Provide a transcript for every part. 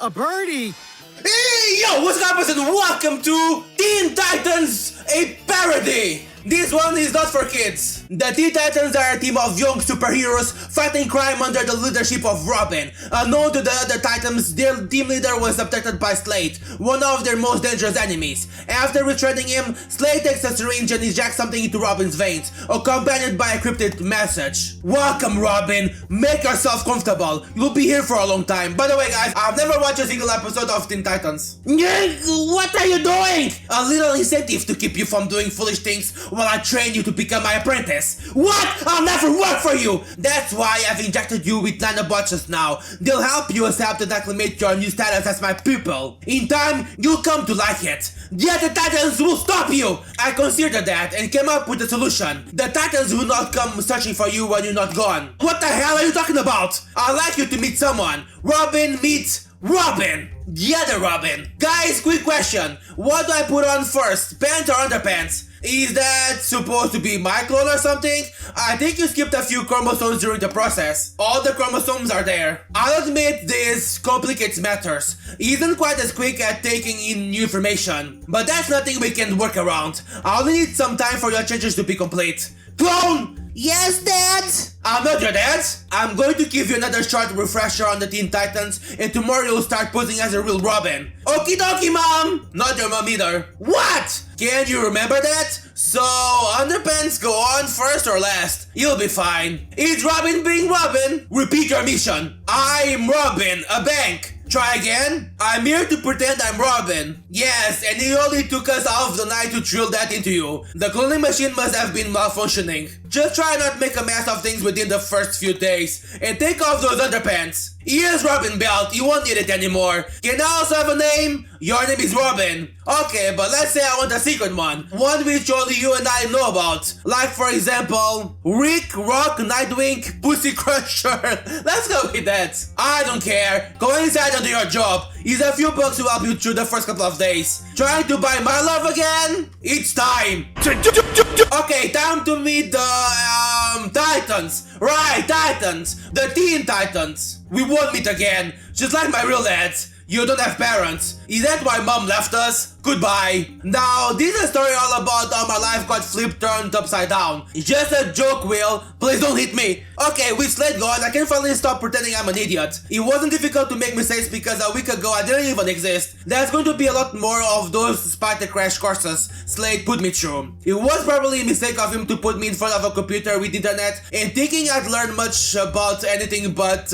a birdie. Hey, yo, what's up, and welcome to Teen Titans, a parody! This one is not for kids. The Teen Titans are a team of young superheroes fighting crime under the leadership of Robin. Unknown to the other Titans, their team leader was abducted by Slade, one of their most dangerous enemies. After restraining him, Slade takes a syringe and injects something into Robin's veins, accompanied by a cryptic message. Welcome, Robin. Make yourself comfortable. You'll be here for a long time. By the way, guys, I've never watched a single episode of Teen Titans. What are you doing? A little incentive to keep you from doing foolish things while I train you to become my apprentice. What? I'll never work for you! That's why I've injected you with nanobots just now. They'll help you accept and acclimate your new status as my pupil. In time, you'll come to like it. The other Titans will stop you! I considered that and came up with a solution. The Titans will not come searching for you when you're not gone. What the hell are you talking about? I'd like you to meet someone. Robin meets Robin! The other Robin. Guys, quick question. What do I put on first? Pants or underpants? Is that supposed to be my clone or something? I think you skipped a few chromosomes during the process. All the chromosomes are there. I'll admit this complicates matters. He isn't quite as quick at taking in new information. But that's nothing we can work around. I'll need some time for your changes to be complete. Clone! Yes, Dad? I'm not your dad. I'm going to give you another short refresher on the Teen Titans, and tomorrow you'll start posing as a real Robin. Okie dokie, Mom! Not your mom either. What? Can you remember that? So, underpants go on first or last? You'll be fine. It's Robin being Robin. Repeat your mission. I'm Robin, a bank. Try again? I'm here to pretend I'm Robin. Yes, and it only took us half the night to drill that into you. The cloning machine must have been malfunctioning. Just try not to make a mess of things within the first few days. And take off those underpants. Here's Robin belt, you won't need it anymore. Can I also have a name? Your name is Robin. Okay, but let's say I want a secret one. One which only you and I know about. Like for example, Rick, Rock, Nightwing, Pussy Crusher. Let's go with that. I don't care. Go inside and do your job. Here's a few bucks to help you through the first couple of days. Trying to buy my love again? It's time. Okay, time to meet the Titans. Right, Titans. The Teen Titans. We won't meet again. Just like my real dads. You don't have parents. Is that why Mom left us? Goodbye. Now, this is a story all about how my life got flipped turned upside down. It's just a joke, Will. Please don't hit me. Okay, with Slade gone, I can finally stop pretending I'm an idiot. It wasn't difficult to make mistakes because a week ago I didn't even exist. There's going to be a lot more of those despite the crash courses Slade put me through. It was probably a mistake of him to put me in front of a computer with internet and thinking I'd learn much about anything but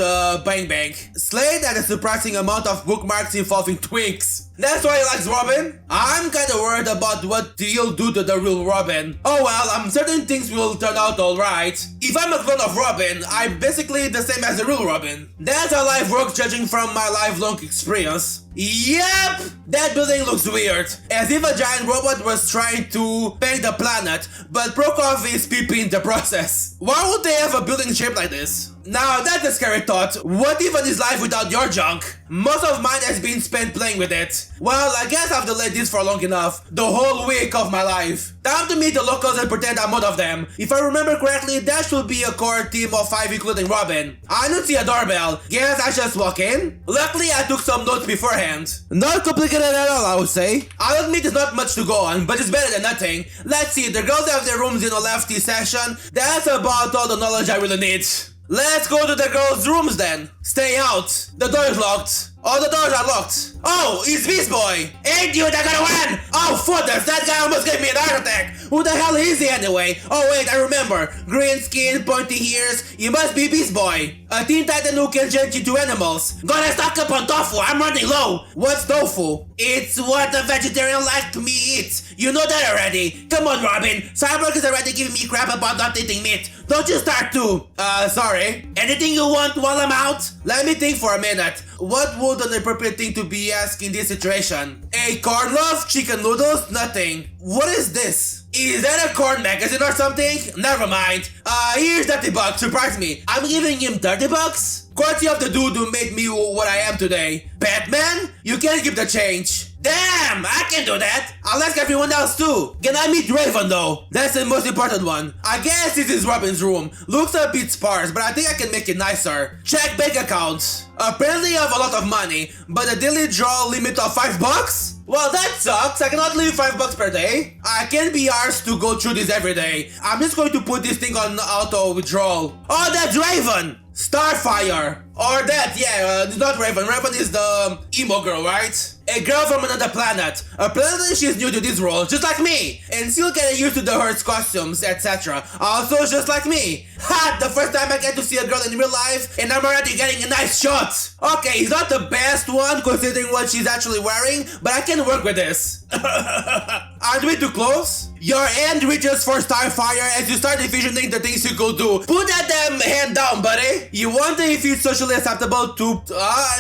bang bang. Slade had a surprising amount of bookmarks involving twinks. That's why he likes Robin? I'm kinda worried about what he'll do to the real Robin. Oh well, I'm certain things will turn out alright. If I'm a clone of Robin, I'm basically the same as the real Robin. That's how life works judging from my lifelong experience. Yep! That building looks weird. As if a giant robot was trying to bang the planet, but broke off his pee-pee in the process. Why would they have a building shaped like this? Now that's a scary thought. What even is life without your junk? Most of mine has been spent playing with it. Well, I guess I've delayed this for long enough. The whole week of my life. Time to meet the locals and pretend I'm one of them. If I remember correctly, that should be a core team of 5 including Robin. I don't see a doorbell. Guess I just walk in? Luckily, I took some notes beforehand. Not complicated at all, I would say. I'll admit there's not much to go on, but it's better than nothing. Let's see, the girls have their rooms in the lefty section. That's about all the knowledge I really need. Let's go to the girls' rooms then. Stay out. The door is locked. All the doors are locked. Oh, it's Beast Boy. Hey dude, I gotta win. Oh, footers, that guy almost gave me an heart attack. Who the hell is he anyway? Oh wait, I remember. Green skin, pointy ears. He must be Beast Boy. A Teen Titan who can change into animals. Gonna stock up on tofu, I'm running low. What's tofu? It's what a vegetarian like me eats. You know that already. Come on, Robin. Cyborg is already giving me crap about not eating meat. Don't you start too. Sorry. Anything you want while I'm out? Let me think for a minute. What would an appropriate thing to be asked in this situation? A corn loaf? Chicken noodles? Nothing. What is this? Is that a corn magazine or something? Never mind. Here's 30 bucks. Surprise me. I'm giving him 30 bucks? Courtesy of the dude who made me what I am today. Batman? You can't give the change. Damn, I can do that. I'll ask everyone else too. Can I meet Raven though? That's the most important one. I guess this is Robin's room. Looks a bit sparse, but I think I can make it nicer. Check bank accounts. Apparently I have a lot of money, but a daily draw limit of $5? Well, that sucks. I cannot leave $5 per day. I can't be arsed to go through this every day. I'm just going to put this thing on auto withdrawal. Oh, that's Raven! Starfire! Or that, yeah, not Raven. Raven is the emo girl, right? A girl from another planet. Apparently she's new to this role, just like me, and still getting used to the Heart's costumes, etc. Also just like me. Ha! The first time I get to see a girl in real life, and I'm already getting a nice shot. Okay, it's not the best one considering what she's actually wearing, but I can work with this. Aren't we too close? Your hand reaches for Starfire as you start envisioning the things you could do. Put that damn hand down, buddy. You wonder if it's socially acceptable to...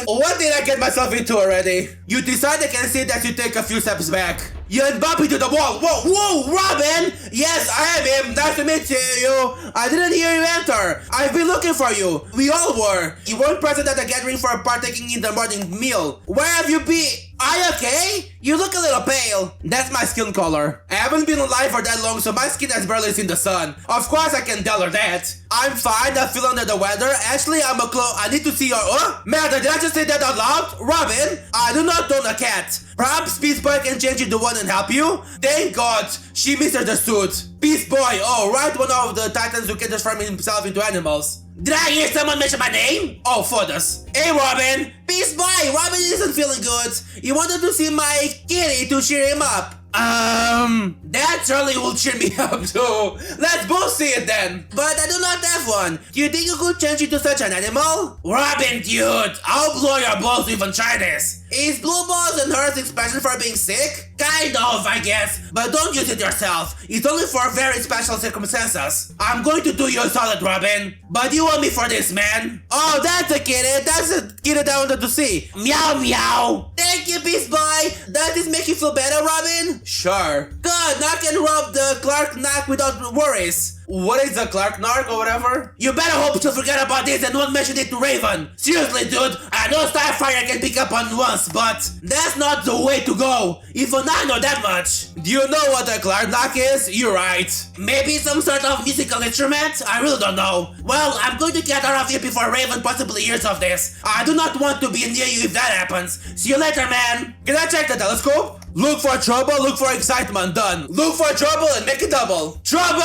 what did I get myself into already? You decide I can see that you take a few steps back. You bump into the wall. Whoa, whoa, Robin! Yes, I am him. Nice to meet you. I didn't hear you enter. I've been looking for you. We all were. You weren't present at the gathering for partaking in the morning meal. Where have you been? Are you okay? You look a little pale. That's my skin color. I haven't been alive for that long, so my skin has barely seen the sun. Of course I can tell her that. I'm fine, I feel under the weather. Actually, I need to see your... Merda, did I just say that out loud? Robin, I do not own a cat. Perhaps Beast Boy can change into one and help you? Thank God, she misunderstood. Beast Boy, oh, right, one of the Titans who can transform himself into animals. Did I hear someone mention my name? Oh, for this. Hey, Robin. Beast Boy, Robin isn't feeling good. He wanted to see my kitty to cheer him up. That certainly will cheer me up too. Let's both see it then. But I do not have one. Do you think you could change into such an animal? Robin, dude, I'll blow your balls to even try this. Is blue balls and Earth's expression for being sick? Kind of, I guess. But don't use it yourself. It's only for very special circumstances. I'm going to do you a solid, Robin. But you want me for this, man? Oh, that's a kitty. That's a kitty I wanted to see. Meow, meow. Thank you, Beast Boy. Does this make you feel better, Robin? Sure. Good, now I can rub the Clark knack without worries. What is the Clark narc or whatever? You better hope to forget about this and won't mention it to Raven. Seriously, dude, I know Starfire can pick up on once, but that's not the way to go. Even I know that much. Do you know what a Clark knock is? You're right. Maybe some sort of musical instrument? I really don't know. Well, I'm going to get out of here before Raven possibly hears of this. I do not want to be near you if that happens. See you later, man. Can I check the telescope? Look for trouble, look for excitement, done. Look for trouble and make it double. Trouble!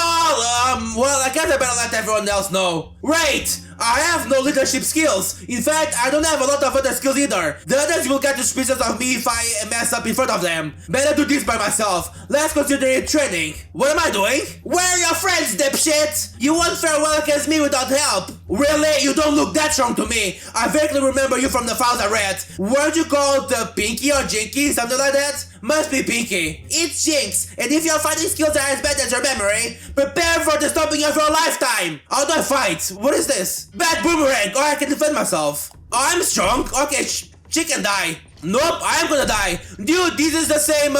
Well, I guess I better let everyone else know. Right! I have no leadership skills. In fact, I don't have a lot of other skills either. The others will get suspicious of me if I mess up in front of them. Better do this by myself. Let's consider it training. What am I doing? Where are your friends, dipshit? You won't fare well against me without help. Really? You don't look that strong to me. I vaguely remember you from the files I read. Weren't you called Pinky or Jinky? Something like that? Must be Pinky. It's Jinx, and if your fighting skills are as bad as your memory, prepare for the stomping of your lifetime. How do I fight? What is this? Bad boomerang, or I can defend myself. Oh, I'm strong. Okay, she can die. Nope, I'm gonna die. Dude, this is the same,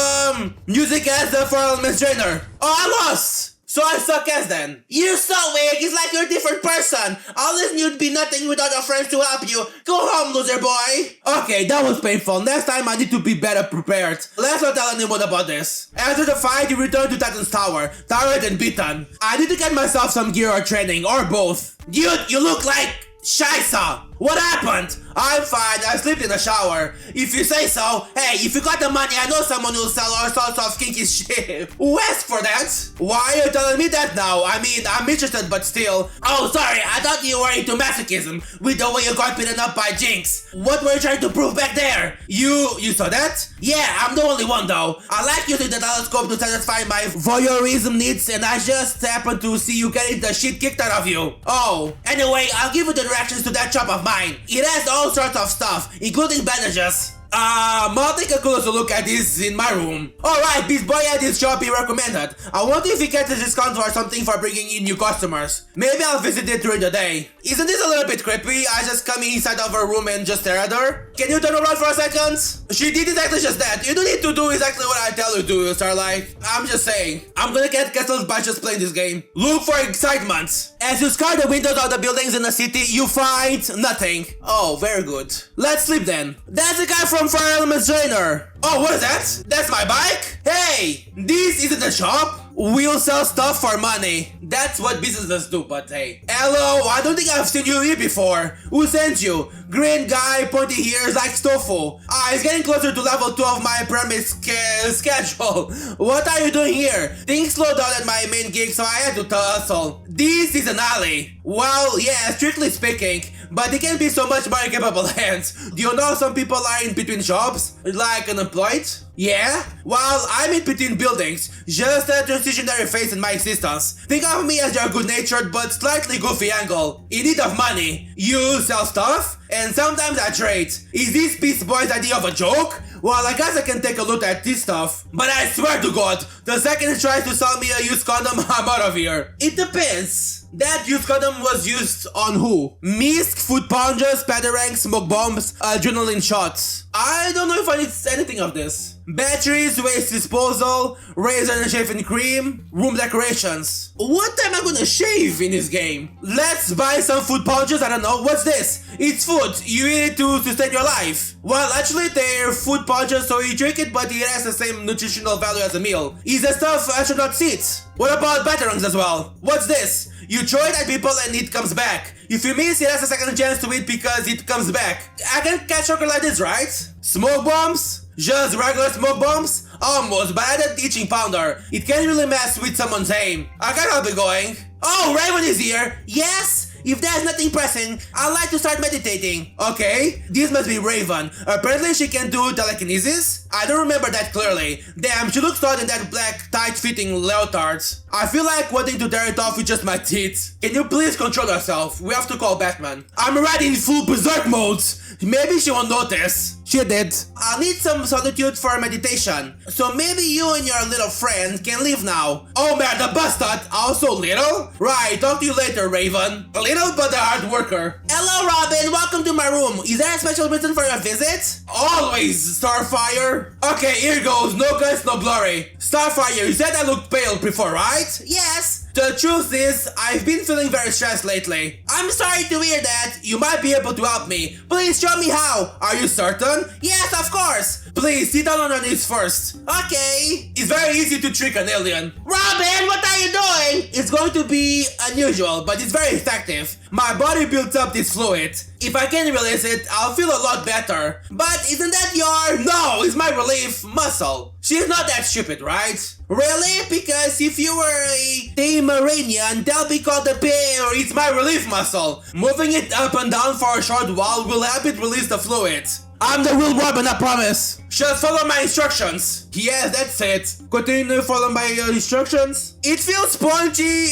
music as the 4 Elements trainer. Oh, I lost. So I suck as then. You're so weak, it's like you're a different person. All this you'd be nothing without your friends to help you. Go home, loser boy. Okay, that was painful. Next time I need to be better prepared. Let's not tell anyone about this. After the fight, you return to Titan's Tower, tired and beaten. I need to get myself some gear or training, or both. Dude, you look like Shaisa. What happened? I'm fine, I slept in the shower. If you say so. Hey, if you got the money, I know someone who'll sell all sorts of kinky shit. Who asked for that? Why are you telling me that now? I mean, I'm interested, but still. Oh, sorry, I thought you were into masochism with the way you got beaten up by Jinx. What were you trying to prove back there? You saw that? Yeah, I'm the only one though. I like using the telescope to satisfy my voyeurism needs, and I just happened to see you getting the shit kicked out of you. Oh, anyway, I'll give you the directions to that shop of mine. It has all sorts of stuff, including bandages. I'll take a closer look at this in my room. Alright, Beast Boy at this shop he recommended. I wonder if he gets a discount or something for bringing in new customers. Maybe I'll visit it during the day. Isn't this a little bit creepy? I just come inside of her room and just stare at her? Can you turn around for a second? She did exactly just that. You don't need to do exactly what I tell you to do, Starlight. I'm just saying. I'm gonna get castled by just playing this game. Look for excitement. As you scour the windows of the buildings in the city, you find nothing. Oh, very good. Let's sleep then. That's the guy from Fire Element's trainer. Oh, what is that? That's my bike? Hey, this isn't a shop. We'll sell stuff for money. That's what businesses do, but hey. Hello, I don't think I've seen you here before. Who sent you? Green guy, pointy ears like tofu. It's getting closer to level 2 of my premise schedule. What are you doing here? Things slowed down at my main gig, so I had to hustle. This is an alley. Well, yeah, strictly speaking, but it can be so much more in capable hands. Do you know some people are in between jobs? Like unemployed? Yeah? Well, I'm in between buildings, just a transitionary phase in my existence. Think of me as your good-natured but slightly goofy angle. In need of money. You sell stuff, and sometimes I trade. Is this Beast Boy's idea of a joke? Well, I guess I can take a look at this stuff. But I swear to God, the second he tries to sell me a used condom, I'm out of here. It depends. That used condom was used on who? Misk, food punches, pederangs, smoke bombs, adrenaline shots. I don't know if I need anything of this. Batteries, waste disposal, razor and shaving cream, room decorations. What am I gonna shave in this game? Let's buy some food pouches, I don't know, what's this? It's food, you eat it to sustain your life. Well, actually they're food pouches, so you drink it but it has the same nutritional value as a meal. Is the stuff astronaut eat? What about batarangs as well? What's this? You throw it at people and it comes back. If you miss, it has a second chance to eat because it comes back. I can catch chocolate like this, right? Smoke bombs? Just regular smoke bombs? Almost, but I had a teaching pounder. It can't really mess with someone's aim. I can't help it going. Oh, Raven is here. Yes? If there's nothing pressing, I'd like to start meditating. Okay, this must be Raven. Apparently she can do telekinesis? I don't remember that clearly. Damn, she looks odd in that black, tight-fitting leotard. I feel like wanting to tear it off with just my teeth. Can you please control yourself? We have to call Batman. I'm already in full berserk mode. Maybe she won't notice. She did. I'll need some solitude for meditation. So maybe you and your little friend can leave now. Oh man, the bastard! Also little? Right, talk to you later, Raven. A little but a hard worker. Hello, Robin. Welcome to my room. Is there a special reason for your visit? Always, Starfire. Okay, here goes. No guns, no blurry. Starfire, you said I looked pale before, right? Yes. The truth is, I've been feeling very stressed lately. I'm sorry to hear that. You might be able to help me. Please show me how. Are you certain? Yes, of course. Please, sit down on your knees first. Okay. It's very easy to trick an alien. Robin, what are you doing? It's going to be unusual, but it's very effective. My body builds up this fluid. If I can release it, I'll feel a lot better. But isn't that your... No, it's my relief muscle. She's not that stupid, right? Really? Because if you were a Tamaranian, that'll be called the pain or it's my relief muscle. Moving it up and down for a short while will help it release the fluid. I'm the real Robin, I promise. Just follow my instructions. Yes, that's it. Continue following my instructions. It feels spongy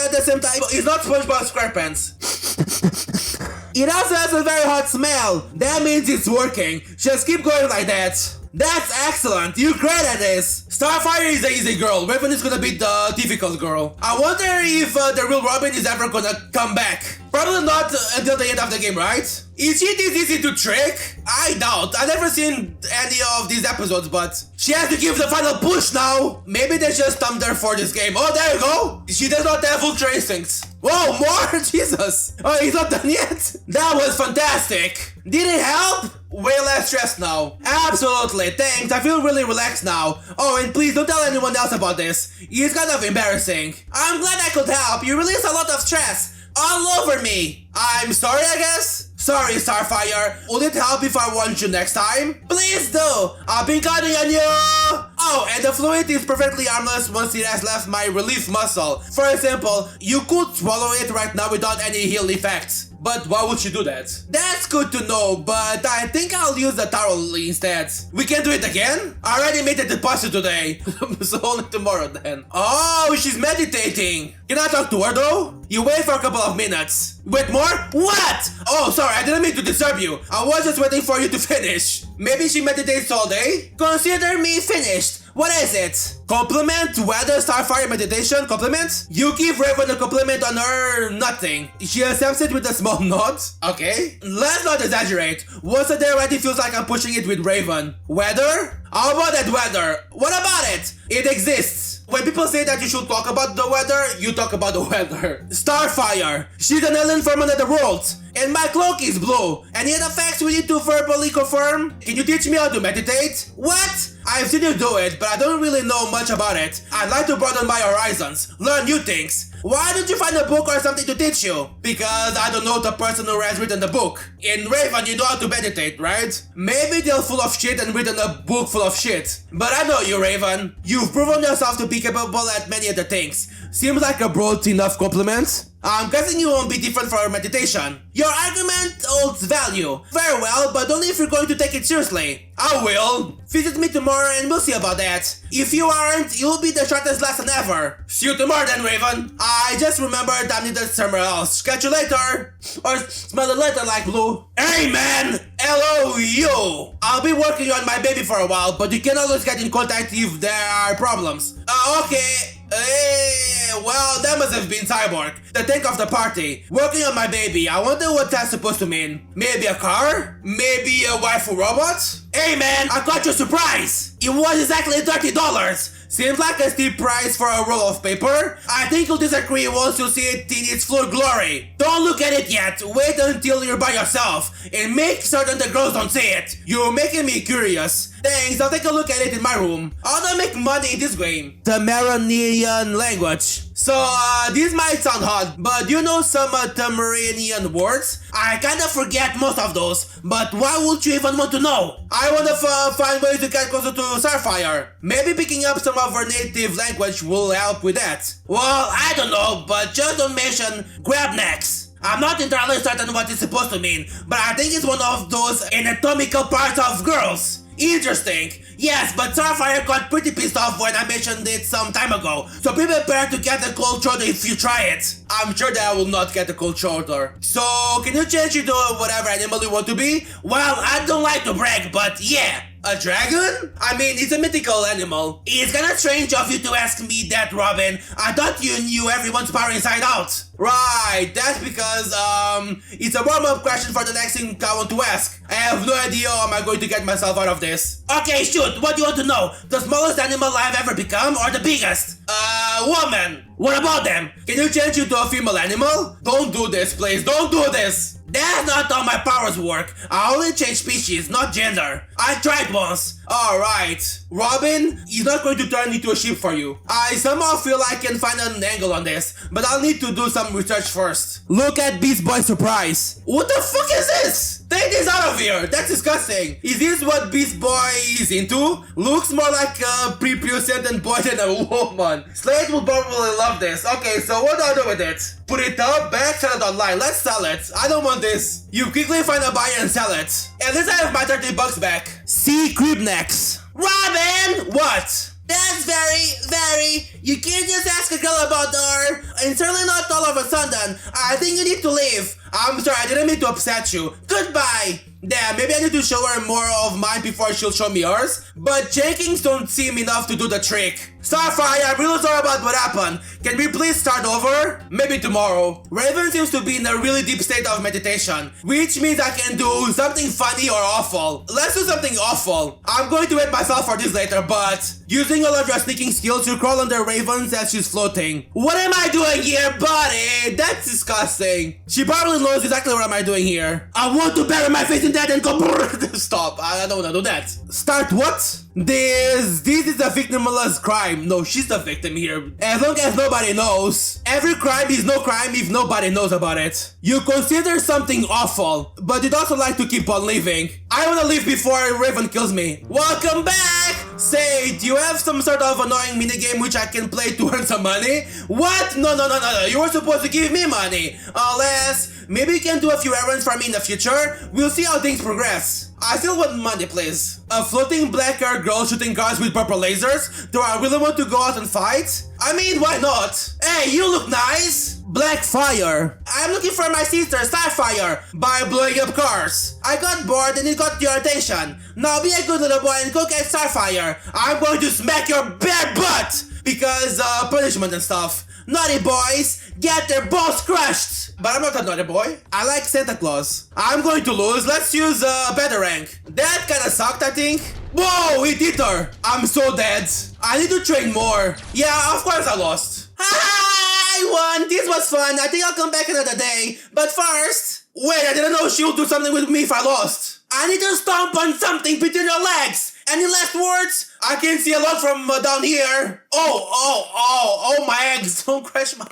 at the same time. It's not SpongeBob SquarePants. It also has a very hot smell. That means it's working. Just keep going like that. That's excellent. You're great at this. Starfire is the easy girl. Raven is gonna be the difficult girl. I wonder if the real Robin is ever gonna come back. Probably not until the end of the game, right? Is she this easy to trick? I doubt. I've never seen any of these episodes, but she has to give the final push now. Maybe they just thumbed her for this game. Oh, there you go. She does not have ultra instincts. Whoa, more? Jesus. Oh, he's not done yet? That was fantastic. Did it help? Way less stressed now. Absolutely, thanks. I feel really relaxed now. Oh, and please don't tell anyone else about this. It's kind of embarrassing. I'm glad I could help. You released a lot of stress all over me. I'm sorry, I guess? Sorry, Starfire. Would it help if I warned you next time? Please do. I've been counting on you. Oh, and the fluid is perfectly harmless once it has left my relief muscle. For example, you could swallow it right now without any heal effects. But why would you do that? That's good to know, but I think I'll use the towel instead. We can do it again? I already made a deposit today. So only tomorrow then. Oh, she's meditating. Can I talk to her though? You wait for a couple of minutes. Wait more? What? Oh, sorry, I didn't mean to disturb you. I was just waiting for you to finish. Maybe she meditates all day? Consider me finished. What is it? Compliment? Weather, Starfire, meditation? Compliment? You give Raven a compliment on her nothing. She accepts it with a small nod. Okay. Let's not exaggerate. Once a day already feels like I'm pushing it with Raven. Weather? How about that weather? What about it? It exists. When people say that you should talk about the weather, you talk about the weather. Starfire. She's an alien from another world. And my cloak is blue. Any other facts we need to verbally confirm? Can you teach me how to meditate? What? I've seen you do it, but I don't really know much about it. I'd like to broaden my horizons, learn new things. Why don't you find a book or something to teach you? Because I don't know the person who has written the book. In Raven, you know how to meditate, right? Maybe they're full of shit and written a book full of shit. But I know you, Raven. You've proven yourself to be capable at many other things. Seems like a broad enough compliment. I'm guessing you won't be different for meditation. Your argument holds value. Very well, but only if you're going to take it seriously. I will. Visit me tomorrow and we'll see about that. If you aren't, you'll be the shortest lesson ever. See you tomorrow then, Raven. I just remembered I needed somewhere else. Catch you later. Or smell it later like blue. Hey man! Hello you! I'll be working on my baby for a while, but you can always get in contact if there are problems. Okay. Well, that must have been Cyborg, the tank of the party. Working on my baby, I wonder what that's supposed to mean. Maybe a car? Maybe a waifu robot? Hey man, I got you a surprise! It was exactly $30! Seems like a steep price for a roll of paper. I think you'll disagree once you see it in its full glory. Don't look at it yet, wait until you're by yourself, and make certain the girls don't see it. You're making me curious. Thanks, I'll take a look at it in my room. How do I make money in this game? The Maronian language. So, this might sound hard, but you know some Tamarinian words? I kinda forget most of those, but why would you even want to know? I wanna find ways to get closer to Starfire. Maybe picking up some of her native language will help with that. Well, I don't know, but just don't mention grab necks. I'm not entirely certain what it's supposed to mean, but I think it's one of those anatomical parts of girls. Interesting. Yes, but Starfire got pretty pissed off when I mentioned it some time ago, so be prepared to get a cold shoulder if you try it. I'm sure that I will not get a cold shoulder. So, can you change it to whatever animal you want to be? Well, I don't like to brag, but yeah. A dragon? I mean, it's a mythical animal. It's kinda strange of you to ask me that, Robin. I thought you knew everyone's power inside out. Right, that's because, it's a warm-up question for the next thing I want to ask. I have no idea how am I going to get myself out of this. Okay, shoot, what do you want to know? The smallest animal I've ever become or the biggest? Woman. What about them? Can you change you to a female animal? Don't do this, please, don't do this. That's not how my powers work. I only change species, not gender. I tried once. Alright. Robin, he's not going to turn into a sheep for you. I somehow feel I can find an angle on this, but I'll need to do some research first. Look at Beast Boy's surprise. What the fuck is this? Take this out of here! That's disgusting! Is this what Beast Boy is into? Looks more like a prepubescent boy than a woman. Slade will probably love this. Okay, so what do I do with it? Put it up, back, sell it online. Let's sell it. I don't want this. You quickly find a buyer and sell it. At least I have my 30 bucks back. See crib necks. Robin! What? That's very, you can't just ask a girl about her, and certainly not all of a sudden. I think you need to leave. I'm sorry, I didn't mean to upset you. Goodbye. Yeah, maybe I need to show her more of mine before she'll show me yours, but Jenkins don't seem enough to do the trick. Starfire, I'm really sorry about what happened. Can we please start over? Maybe tomorrow. Raven seems to be in a really deep state of meditation, which means I can do something funny or awful. Let's do something awful. I'm going to hate myself for this later, but using all of your sneaking skills to crawl under Ravens as she's floating. What am I doing here, buddy? That's disgusting. She probably knows exactly what am I doing here. I want to bury my face in that and go stop. I don't want to do that. Start what? This is a victimless crime. No, she's the victim here. As long as nobody knows. Every crime is no crime if nobody knows about it. You consider something awful, but you'd also like to keep on living. I wanna live before Raven kills me. Welcome back! Say, do you have some sort of annoying minigame which I can play to earn some money? What? No. You were supposed to give me money. Unless, maybe you can do a few errands for me in the future. We'll see how things progress. I still want money, please. A floating black-haired girl shooting cars with purple lasers? Do I really want to go out and fight? I mean, why not? Hey, you look nice! Blackfire. I'm looking for my sister Starfire by blowing up cars. I got bored and it got your attention. Now be a good little boy and go get Starfire. I'm going to smack your bare butt because punishment and stuff. Naughty boys get their balls crushed. But I'm not a naughty boy. I like Santa Claus. I'm going to lose. Let's use a better rank. That kinda sucked, I think. Whoa, it hit her. I'm so dead. I need to train more. Yeah, of course I lost. I won. This was fun. I think I'll come back another day. But first... Wait, I didn't know she would do something with me if I lost. I need to stomp on something between your legs. Any last words? I can see a lot from down here. Oh, my eggs. Don't crash my...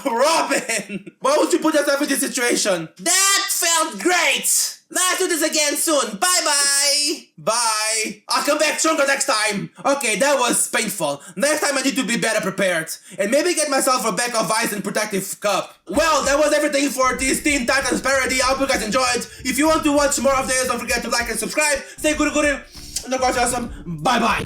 Robin! Why would you put yourself in this situation? That felt great! Let's do this again soon. Bye-bye! Bye! I'll come back stronger next time! Okay, that was painful. Next time I need to be better prepared. And maybe get myself a bag of ice and protective cup. Well, that was everything for this Teen Titans parody. I hope you guys enjoyed. If you want to watch more of this, don't forget to like and subscribe. Stay good, and of course awesome. Bye-bye!